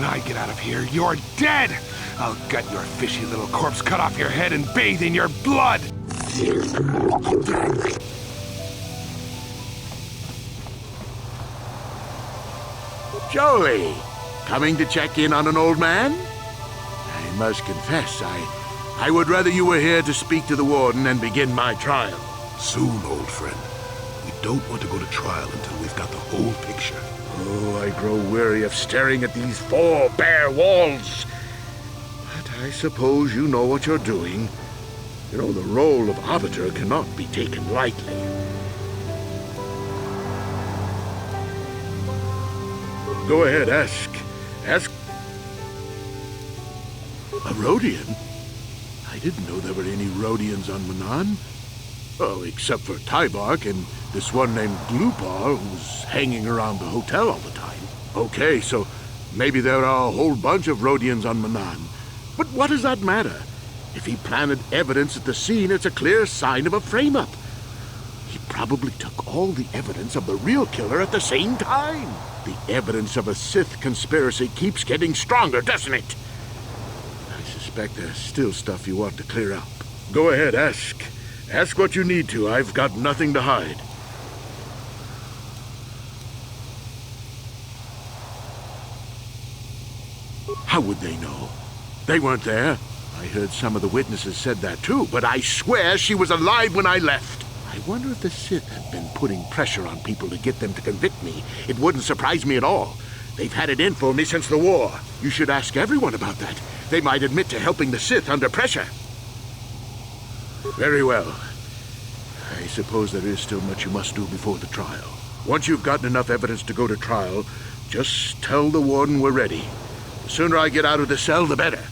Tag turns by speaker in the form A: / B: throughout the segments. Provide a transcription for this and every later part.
A: I get out of here, you're dead! I'll gut your fishy little corpse, cut off your head, and bathe in your blood!
B: Joey, coming to check in on an old man? I must confess, I would rather you were here to speak to the warden and begin my trial.
C: Soon, old friend. We don't want to go to trial until we've got the whole picture.
B: Oh, I grow weary of staring at these four bare walls. But I suppose you know what you're doing. You know, the role of arbiter cannot be taken lightly. Go ahead, ask. Ask. A Rhodian? I didn't know there were any Rhodians on Manan. Oh, except for Tybark and this one named Glupar who's hanging around the hotel all the time. Okay, so maybe there are a whole bunch of Rhodians on Manan. But what does that matter? If he planted evidence at the scene, it's a clear sign of a frame-up. He probably took all the evidence of the real killer at the same time. The evidence of a Sith conspiracy keeps getting stronger, doesn't it? I suspect there's still stuff you want to clear up. Go ahead, ask. Ask what you need to. I've got nothing to hide. How would they know? They weren't there. I heard some of the witnesses said that too, but I swear she was alive when I left. I wonder if the Sith have been putting pressure on people to get them to convict me. It wouldn't surprise me at all. They've had it in for me since the war. You should ask everyone about that. They might admit to helping the Sith under pressure. Very well. I suppose there is still much you must do before the trial. Once you've gotten enough evidence to go to trial, just tell the warden we're ready. The sooner I get out of the cell, the better.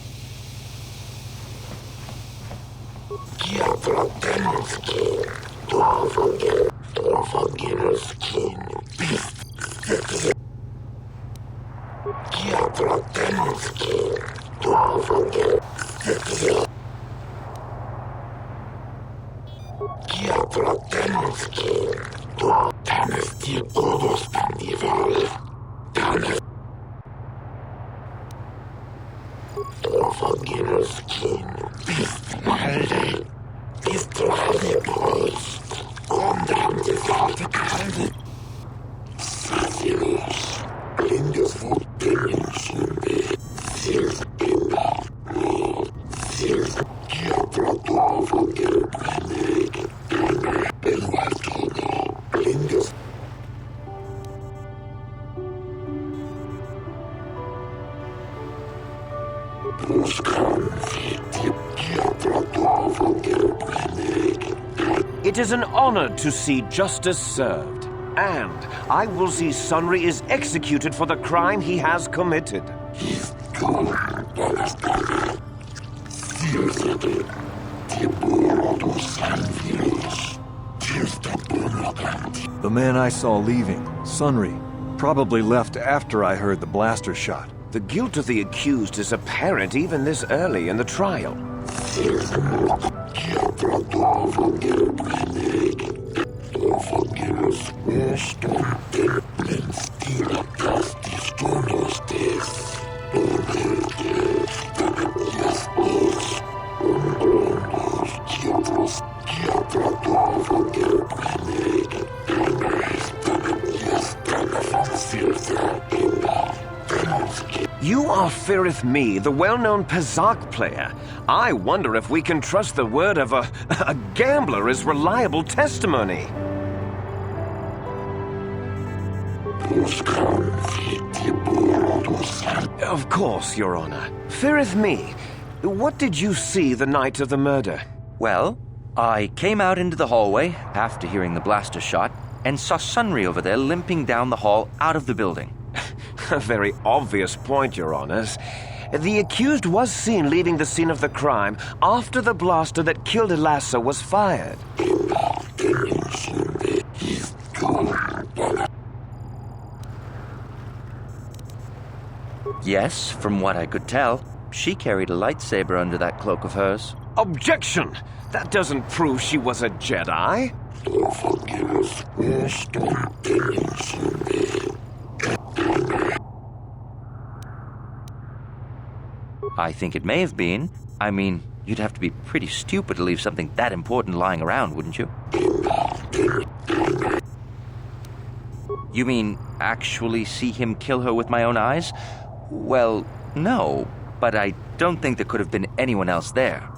D: It is an honor to see justice served, and I will see Sunry is executed for the crime he has committed.
E: The man I saw leaving, Sunry, probably left after I heard the blaster shot.
D: The guilt of the accused is apparent even this early in the trial. You are Firith Me, the well-known Pazak player. I wonder if we can trust the word of a gambler as reliable testimony. Of course, Your Honor. Firith Me, what did you see the night of the murder?
F: Well, I came out into the hallway after hearing the blaster shot and saw Sunry over there limping down the hall out of the building.
D: A very obvious point, Your Honors. The accused was seen leaving the scene of the crime after the blaster that killed Elassa was fired.
F: Yes, from what I could tell, she carried a lightsaber under that cloak of hers.
D: Objection! That doesn't prove she was a Jedi.
F: I think it may have been. I mean, you'd have to be pretty stupid to leave something that important lying around, wouldn't you? You mean actually see him kill her with my own eyes? Well, no, but I don't think there could have been anyone else there.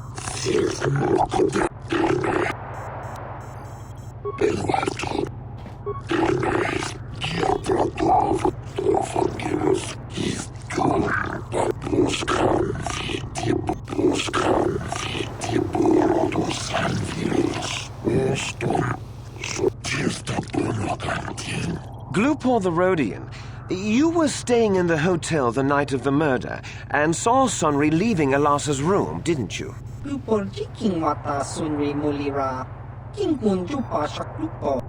D: Glupor the Rhodian, you were staying in the hotel the night of the murder and saw Sunry leaving Elassa's room, didn't you?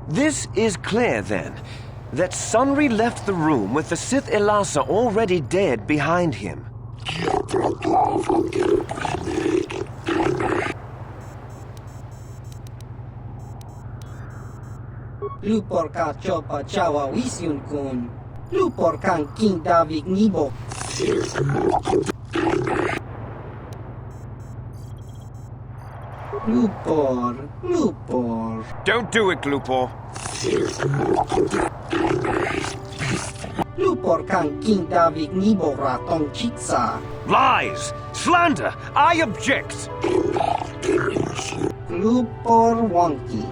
D: This is clear, then, that Sunry left the room with the Sith Elassa already dead behind him.
G: Lupor ka chopa chawa wisyun kun. Lupor kang king Davik nibo. Lupor.
D: Don't do it, Glupor.
G: Lupor kang king Davik nibo ratong chitsa.
D: Lies! Slander! I object!
G: Lupor wonky.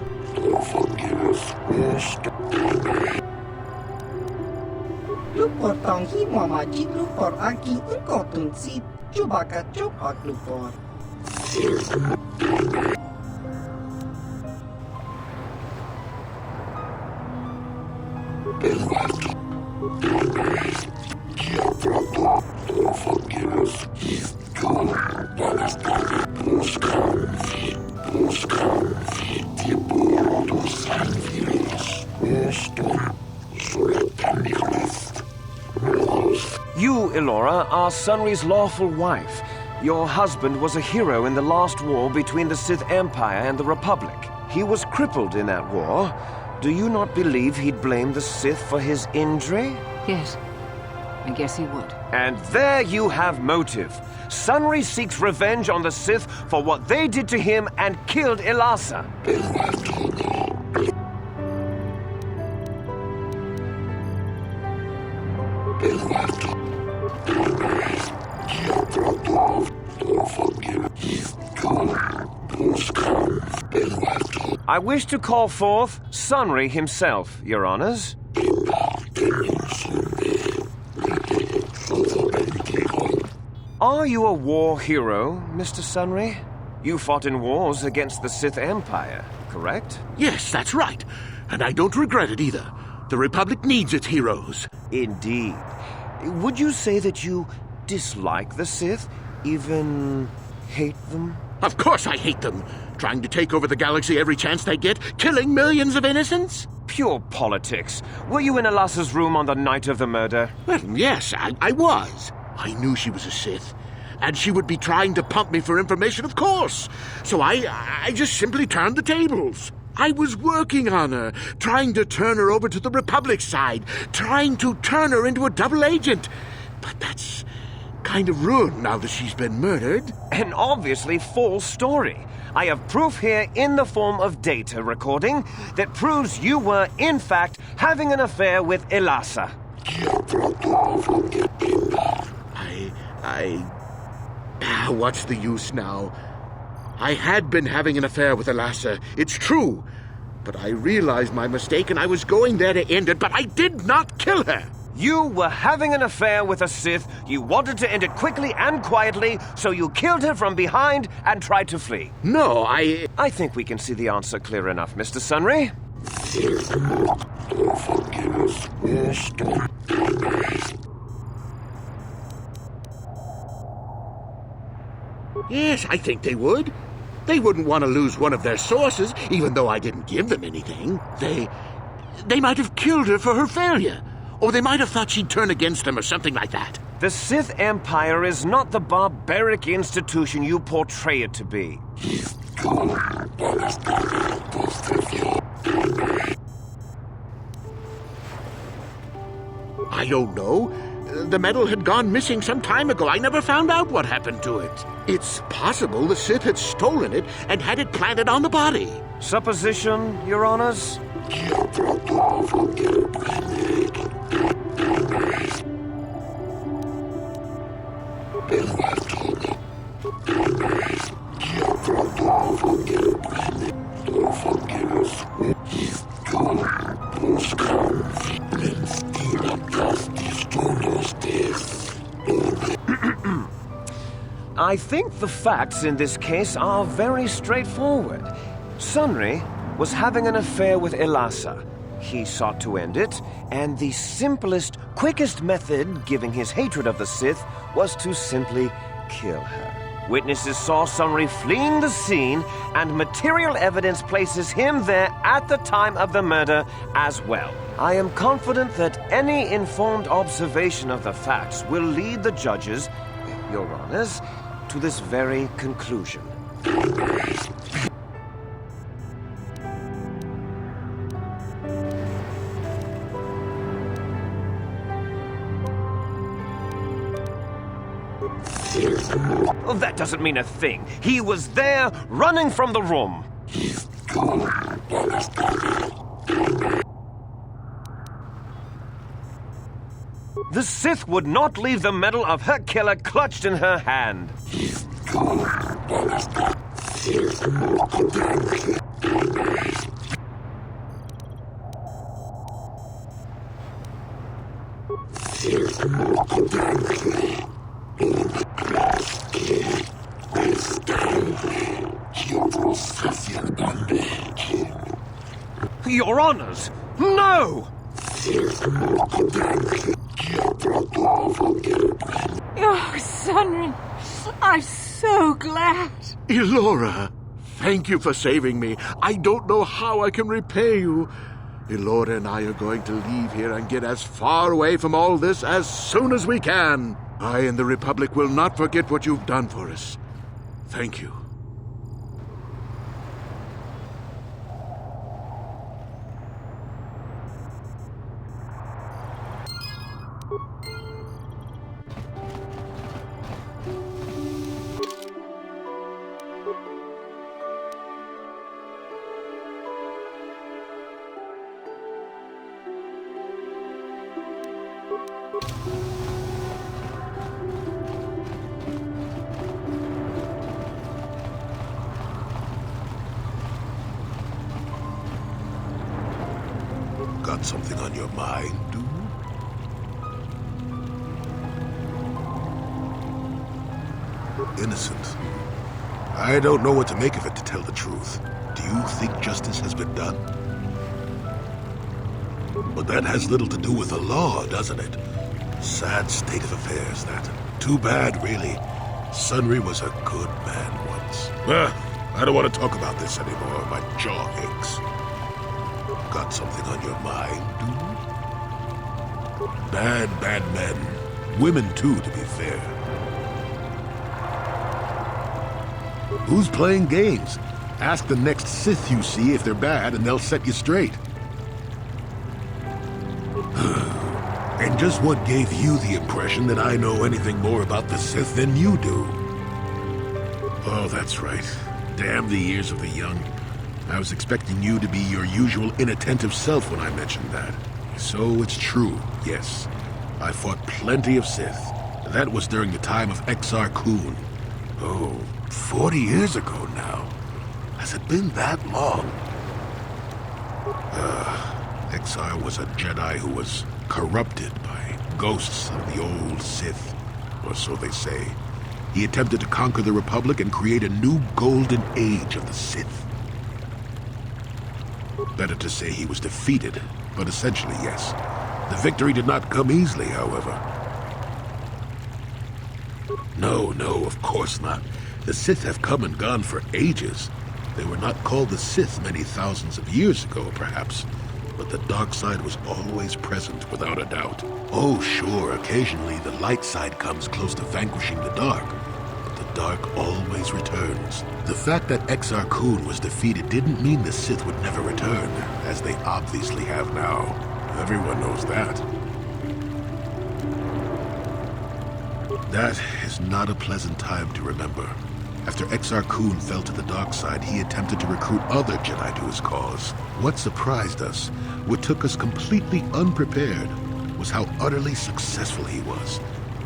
G: Lupor tong hiwa majid lupor aki engkau tunsit. Coba ka coba lupor.
D: You, Elora, are Sunry's lawful wife. Your husband was a hero in the last war between the Sith Empire and the Republic. He was crippled in that war. Do you not believe he'd blame the Sith for his injury?
H: Yes, I guess he would.
D: And there you have motive. Sunry seeks revenge on the Sith for what they did to him and killed Elassa. I wish to call forth Sunry himself, Your Honors. Are you a war hero, Mr. Sunry? You fought in wars against the Sith Empire, correct?
B: Yes, that's right. And I don't regret it either. The Republic needs its heroes.
D: Indeed. Would you say that you dislike the Sith? Even hate them?
B: Of course I hate them. Trying to take over the galaxy every chance they get, killing millions of innocents?
D: Pure politics. Were you in Elassa's room on the night of the murder?
B: Well, yes, I was. I knew she was a Sith. And she would be trying to pump me for information, of course. So I just simply turned the tables. I was working on her, trying to turn her over to the Republic's side, trying to turn her into a double agent. But that's kind of ruined now that she's been murdered.
D: An obviously false story. I have proof here in the form of data recording that proves you were, in fact, having an affair with Elassa.
B: What's the use now? I had been having an affair with Elassa, it's true. But I realized my mistake and I was going there to end it, but I did not kill her.
D: You were having an affair with a Sith. You wanted to end it quickly and quietly, so you killed her from behind and tried to flee.
B: No,
D: I think we can see the answer clear enough, Mr. Sunry.
B: Yes, I think they would. They wouldn't want to lose one of their sources, even though I didn't give them anything. They might have killed her for her failure. Or they might have thought she'd turn against them or something like that.
D: The Sith Empire is not the barbaric institution you portray it to be.
B: I don't know. The medal had gone missing some time ago. I never found out what happened to it. It's possible the Sith had stolen it and had it planted on the body.
D: Supposition, Your Honors? I think the facts in this case are very straightforward. Sunry was having an affair with Elassa. He sought to end it, and the simplest, quickest method, given his hatred of the Sith, was to simply kill her. Witnesses saw Sunry fleeing the scene, and material evidence places him there at the time of the murder as well. I am confident that any informed observation of the facts will lead the judges, Your Honors, to this very conclusion. Oh, that doesn't mean a thing. He was there, running from the room. The Sith would not leave the medal of her killer clutched in her hand. Your Honors, no!
H: Oh, Sunry, I'm so glad.
B: Elora, thank you for saving me. I don't know how I can repay you. Elora and I are going to leave here and get as far away from all this as soon as we can. I and the Republic will not forget what you've done for us. Thank you.
C: Got something on your mind, dude? Innocent. I don't know what to make of it, to tell the truth. Do you think justice has been done? But that has little to do with the law, doesn't it? Sad state of affairs, that. Too bad, really. Sunry was a good man once. I don't want to talk about this anymore. My jaw aches. Got something on your mind, dude? Bad men. Women, too, to be fair. Who's playing games? Ask the next Sith you see if they're bad, and they'll set you straight. And just what gave you the impression that I know anything more about the Sith than you do? Oh, that's right. Damn the ears of the young. I was expecting you to be your usual inattentive self when I mentioned that. So it's true, yes. I fought plenty of Sith. That was during the time of Exar Kun. Oh, 40 years ago now. Has it been that long? Exar was a Jedi who was corrupted by ghosts of the old Sith, or so they say. He attempted to conquer the Republic and create a new golden age of the Sith. Better to say he was defeated, but essentially, yes. The victory did not come easily, however. No, of course not. The Sith have come and gone for ages. They were not called the Sith many thousands of years ago, perhaps. But the dark side was always present, without a doubt. Oh, sure, occasionally the light side comes close to vanquishing the dark. But the dark always returns. The fact that Exar Kun was defeated didn't mean the Sith would never return, as they obviously have now. Everyone knows that. That is not a pleasant time to remember. After Exar Kun fell to the dark side, he attempted to recruit other Jedi to his cause. What surprised us, what took us completely unprepared, was how utterly successful he was.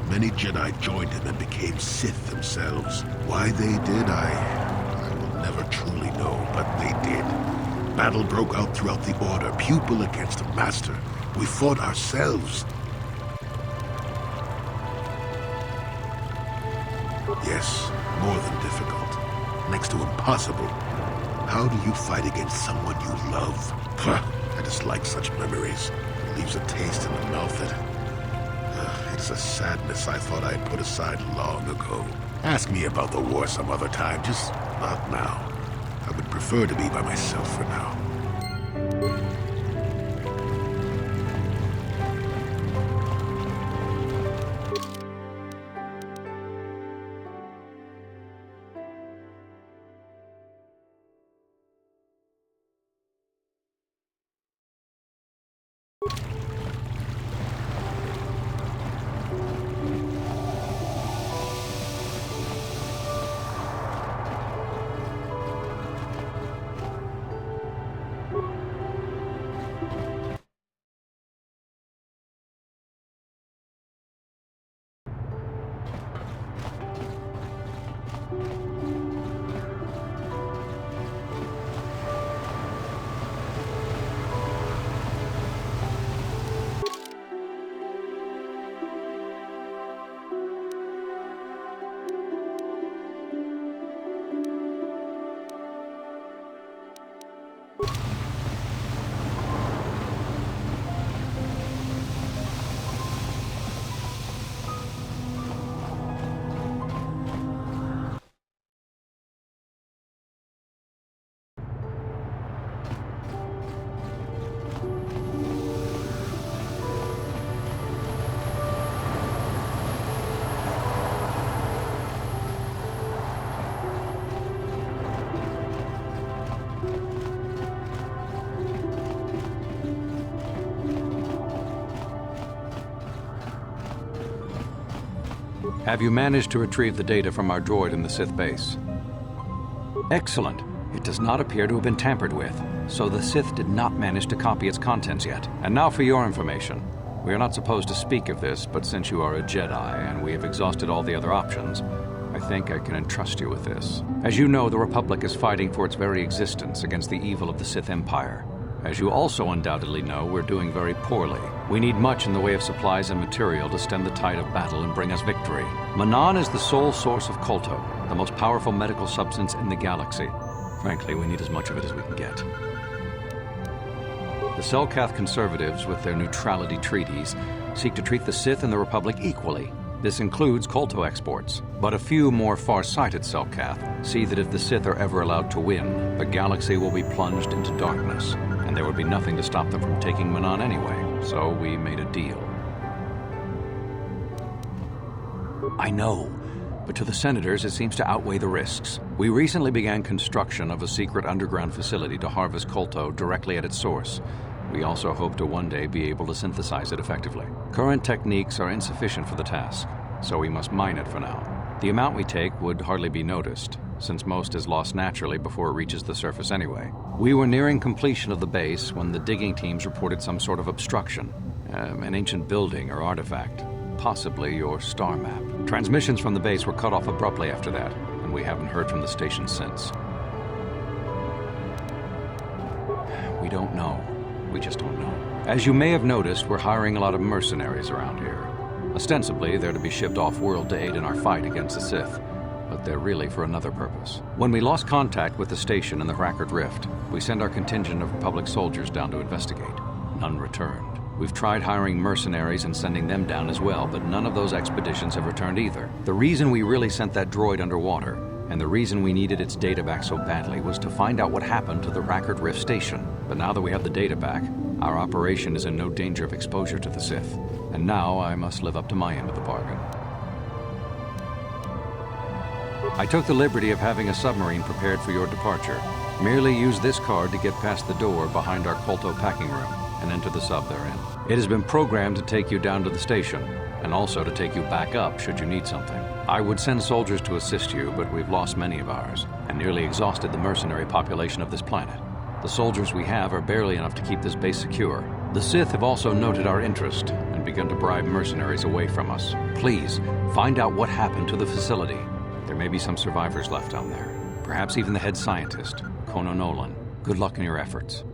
C: Many Jedi joined him and became Sith themselves. Why they did, I will never truly know, but they did. Battle broke out throughout the Order, pupil against master. We fought ourselves. Yes, more than difficult. Next to impossible. How do you fight against someone you love? I dislike such memories. It leaves a taste in the mouth that... it's a sadness I thought I had put aside long ago. Ask me about the war some other time, just not now. I would prefer to be by myself for now.
I: Have you managed to retrieve the data from our droid in the Sith base? Excellent. It does not appear to have been tampered with, so the Sith did not manage to copy its contents yet. And now for your information. We are not supposed to speak of this, but since you are a Jedi and we have exhausted all the other options, I think I can entrust you with this. As you know, the Republic is fighting for its very existence against the evil of the Sith Empire. As you also undoubtedly know, we're doing very poorly. We need much in the way of supplies and material to stem the tide of battle and bring us victory. Manan is the sole source of Kolto, the most powerful medical substance in the galaxy. Frankly, we need as much of it as we can get. The Selkath conservatives, with their neutrality treaties, seek to treat the Sith and the Republic equally. This includes Kolto exports, but a few more far-sighted Selkath see that if the Sith are ever allowed to win, the galaxy will be plunged into darkness, and there would be nothing to stop them from taking Manan anyway, so we made a deal. I know, but to the senators it seems to outweigh the risks. We recently began construction of a secret underground facility to harvest Kolto directly at its source. We also hope to one day be able to synthesize it effectively. Current techniques are insufficient for the task, so we must mine it for now. The amount we take would hardly be noticed, since most is lost naturally before it reaches the surface anyway. We were nearing completion of the base when the digging teams reported some sort of obstruction, an ancient building or artifact, possibly your star map. Transmissions from the base were cut off abruptly after that, and we haven't heard from the station since. We don't know. We just don't know. As you may have noticed, we're hiring a lot of mercenaries around here. Ostensibly, they're to be shipped off-world to aid in our fight against the Sith, but they're really for another purpose. When we lost contact with the station in the Hrakert Rift, we sent our contingent of Republic soldiers down to investigate. None returned. We've tried hiring mercenaries and sending them down as well, but none of those expeditions have returned either. The reason we really sent that droid underwater, and the reason we needed its data back so badly, was to find out what happened to the Hrakert Rift station. But now that we have the data back, our operation is in no danger of exposure to the Sith. And now I must live up to my end of the bargain. I took the liberty of having a submarine prepared for your departure. Merely use this card to get past the door behind our Kolto packing room and enter the sub therein. It has been programmed to take you down to the station. and also to take you back up should you need something. I would send soldiers to assist you, but we've lost many of ours, and nearly exhausted the mercenary population of this planet. The soldiers we have are barely enough to keep this base secure. The Sith have also noted our interest and begun to bribe mercenaries away from us. Please, find out what happened to the facility. There may be some survivors left down there. Perhaps even the head scientist, Kono Nolan. Good luck in your efforts.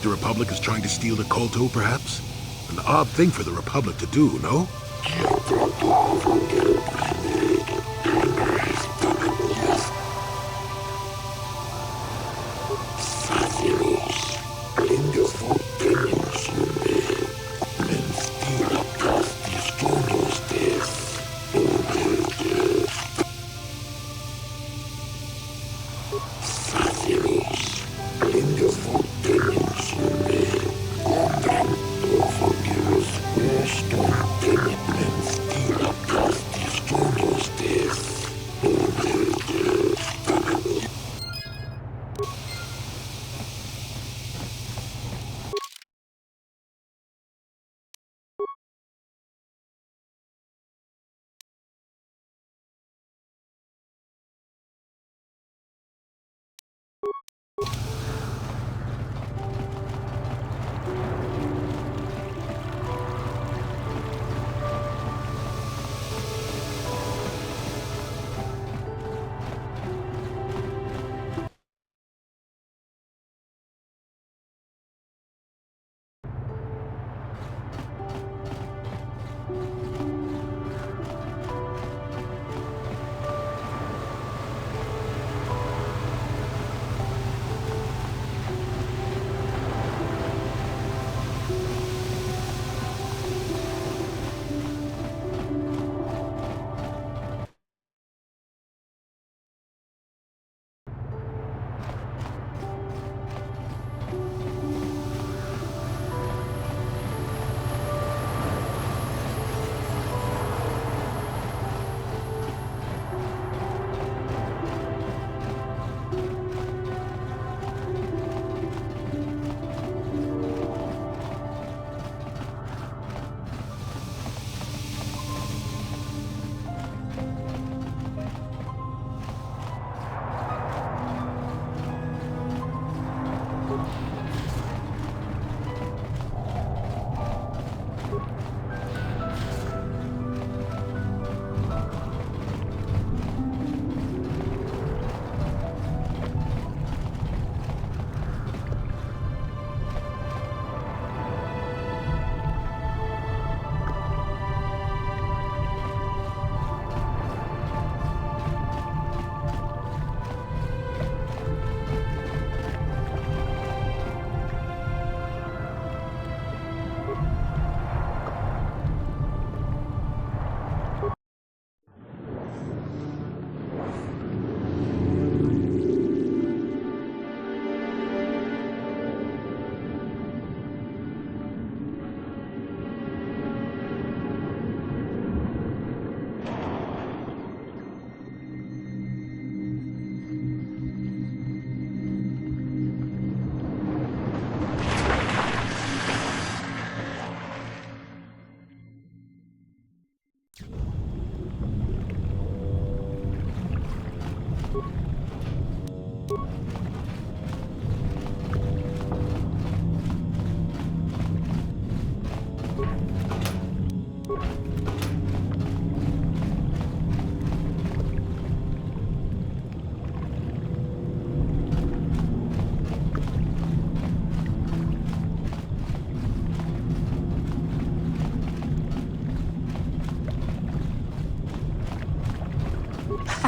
C: The Republic is trying to steal the Kolto, perhaps? An odd thing for the Republic to do, no?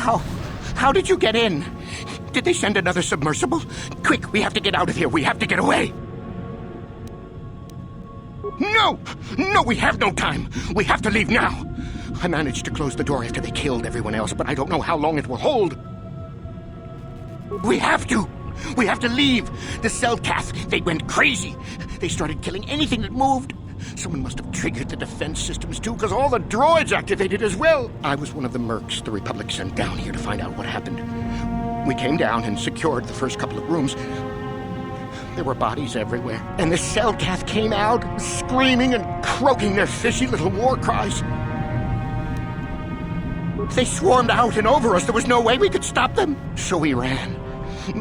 B: How did you get in? Did they send another submersible? Quick, we have to get out of here. We have to get away. No! No, we have no time. We have to leave now. I managed to close the door after they killed everyone else, but I don't know how long it will hold. We have to. We have to leave. The Selkath, they went crazy. They started killing anything that moved. Someone must have triggered the defense systems too, because all the droids activated as well. I was one of the mercs the Republic sent down here to find out what happened. We came down and secured the first couple of rooms. There were bodies everywhere, and the Selkath came out, screaming and croaking their fishy little war cries. They swarmed out and over us. There was no way we could stop them. So we ran.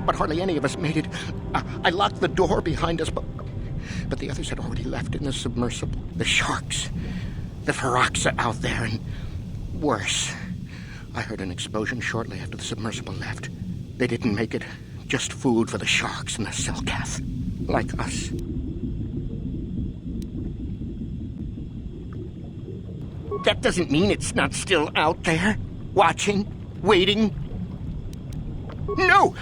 B: But hardly any of us made it. I locked the door behind us, but the others had already left in the submersible. The sharks, the Ferox are out there, and worse. I heard an explosion shortly after the submersible left. They didn't make it. Just food for the sharks and the Selkath, like us. That doesn't mean it's not still out there, watching, waiting. No!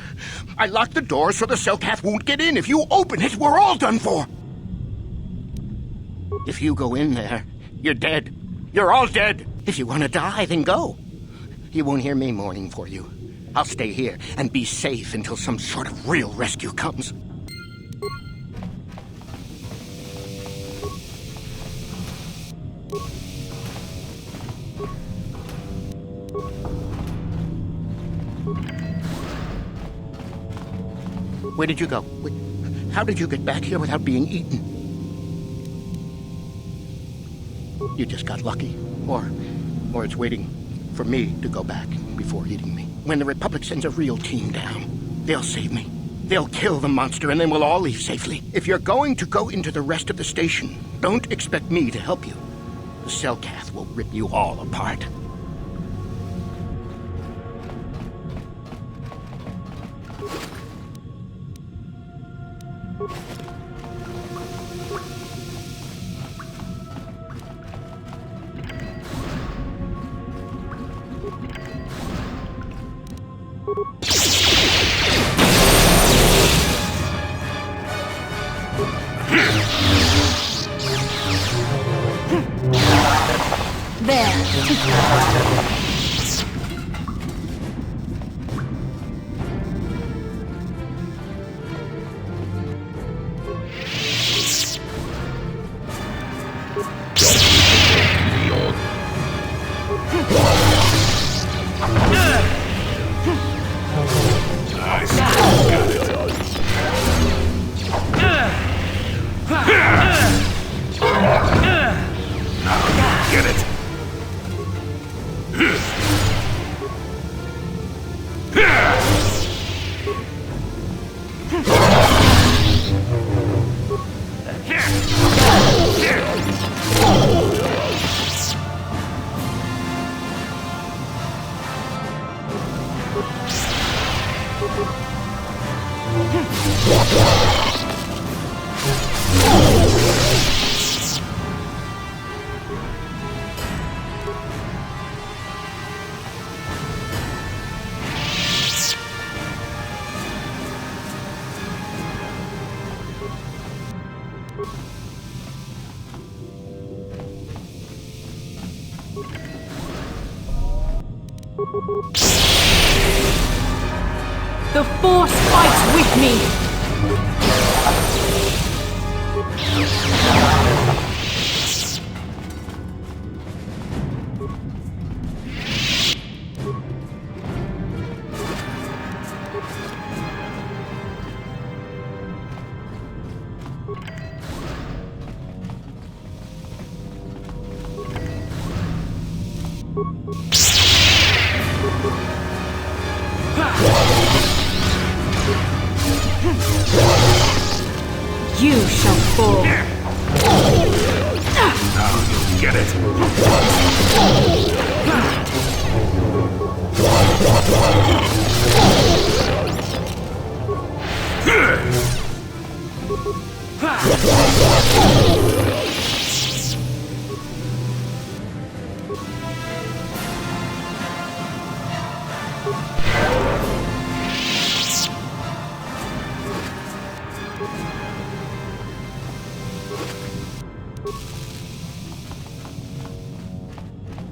B: I locked the door so the Selkath won't get in. If you open it, we're all done for. If you go in there, you're dead. You're all dead. If you want to die, then go. You won't hear me mourning for you. I'll stay here and be safe until some sort of real rescue comes. Where did you go? How did you get back here without being eaten? You just got lucky. Or it's waiting for me to go back before eating me. When the Republic sends a real team down, they'll save me. They'll kill the monster and then we'll all leave safely. If you're going to go into the rest of the station, don't expect me to help you. The Selkath will rip you all apart.
H: The Force fights with me! You shall fall.
A: Now you'll get it.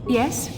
H: Yes?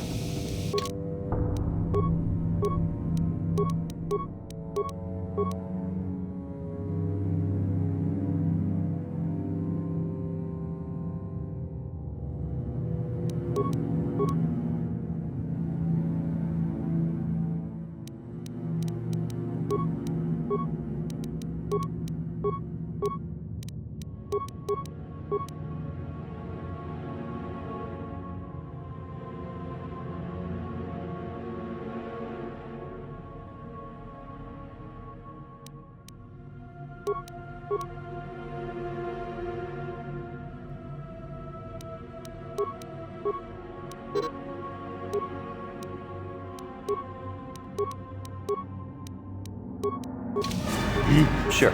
F: Sure.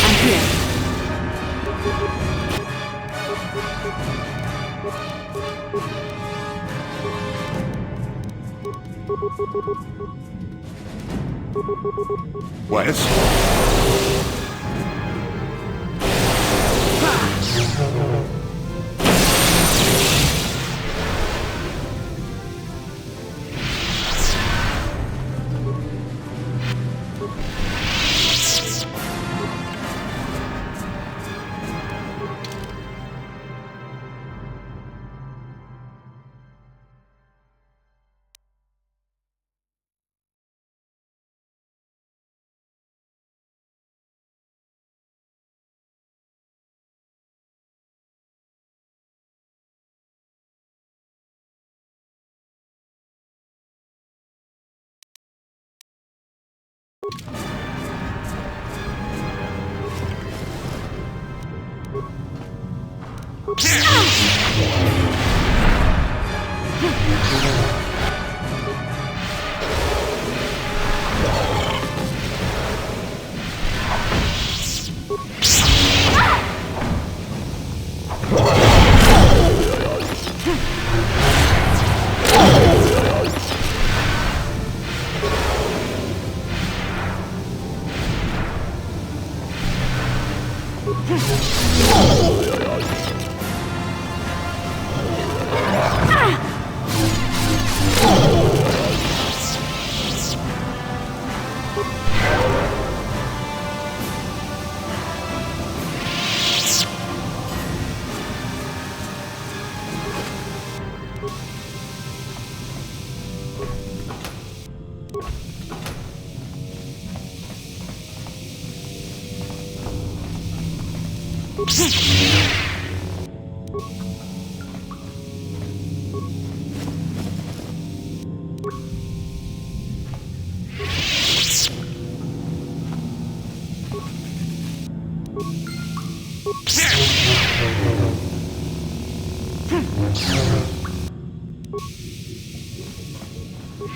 H: And here.
C: Wes?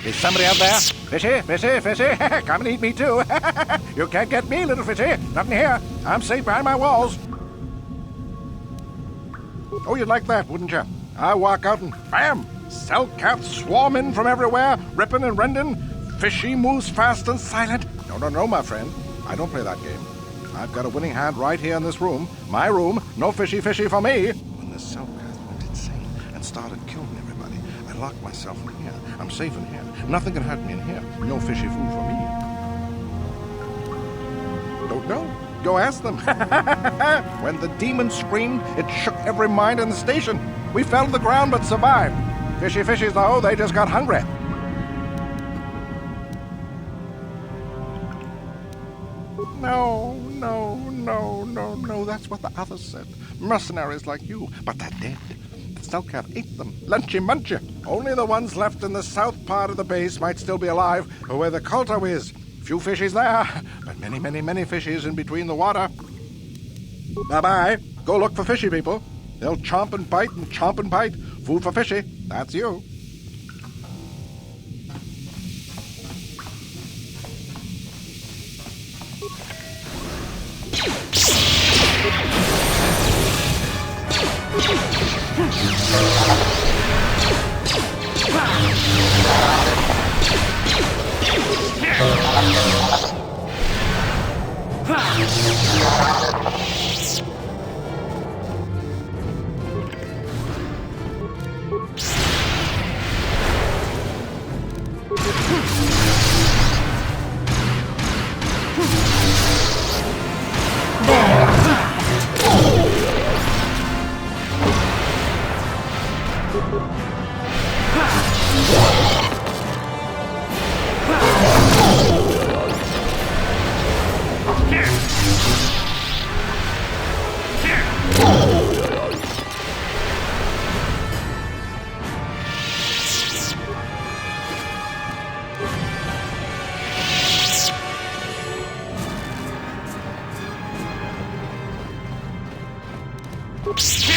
J: Is somebody out there? Fishy, fishy, fishy. Come and eat me too. You can't get me, little fishy. Not in here. I'm safe behind my walls. Oh, you'd like that, wouldn't you? I walk out and bam! Cellcats swarm in from everywhere, ripping and rending. Fishy moves fast and silent. No, my friend. I don't play that game. I've got a winning hand right here in this room. My room. No fishy for me. When the Cellcat went insane and started killing everybody, I locked myself in here. I'm safe in here. Nothing can hurt me in here. No fishy food for me. Don't know. Go ask them. When the demon screamed, it shook every mind in the station. We fell to the ground but survived. Fishies, though, they just got hungry. No, that's what the others said. Mercenaries like you, but they're dead. The Cellcat ate them, lunchy. Only the ones left in the south part of the base might still be alive, or where the Culto is. Few fishies there, but many fishies in between the water. Bye-bye. Go look for fishy people. They'll chomp and bite. Food for fishy. That's you.
C: You